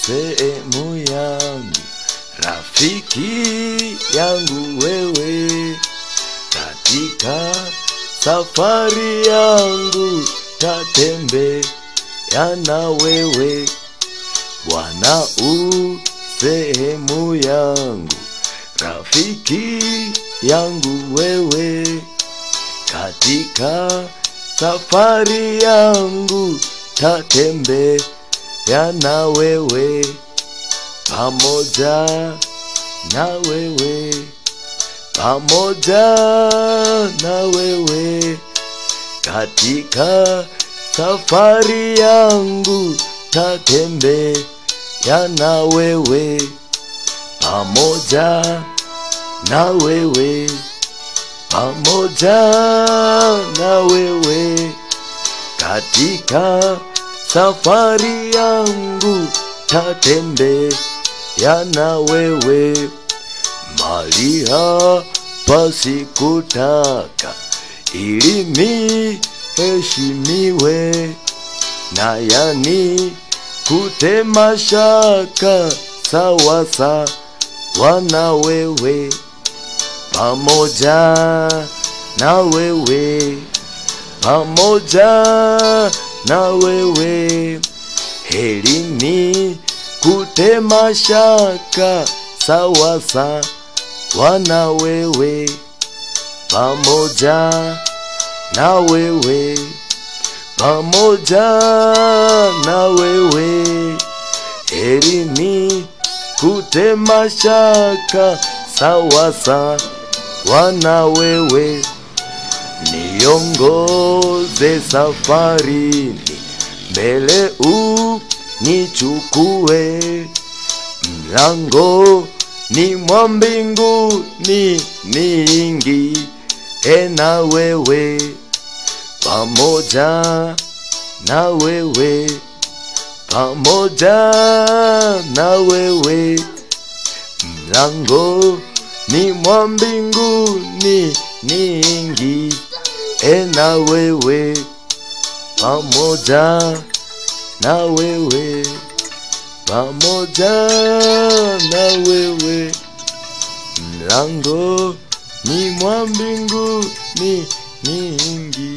sehemu yangu, rafiki yangu wewe, katika safari yangu tatembea na wewe. Bwana sehemu yangu, rafiki yangu wewe, katika safari yangu tatembea na wewe, pamoja na wewe, pamoja na wewe, katika safari yangu tatembea na wewe, pamoja na wewe, pamoja na wewe, katika safari yangu tatembea na wewe. Mahali hapa sikutaka ili niheshimiwe, na yani kutema shaka sawa sawa na wewe, pamoja na wewe, pamoja na wewe, heri ni kutema shaka sawa sawa na wewe, pamoja na wewe, pamoja na wewe, heri ni kutema shaka sawa sawa na wewe. Niongoze safarini, mbele unichukue, mlangoni mwa mbinguni niingie na wewe, pamoja na wewe, pamoja na wewe, mlangoni mwa mbinguni niingie na wewe, pamoja na wewe, pamoja na wewe, mlangoni mwa mbinguni niingie.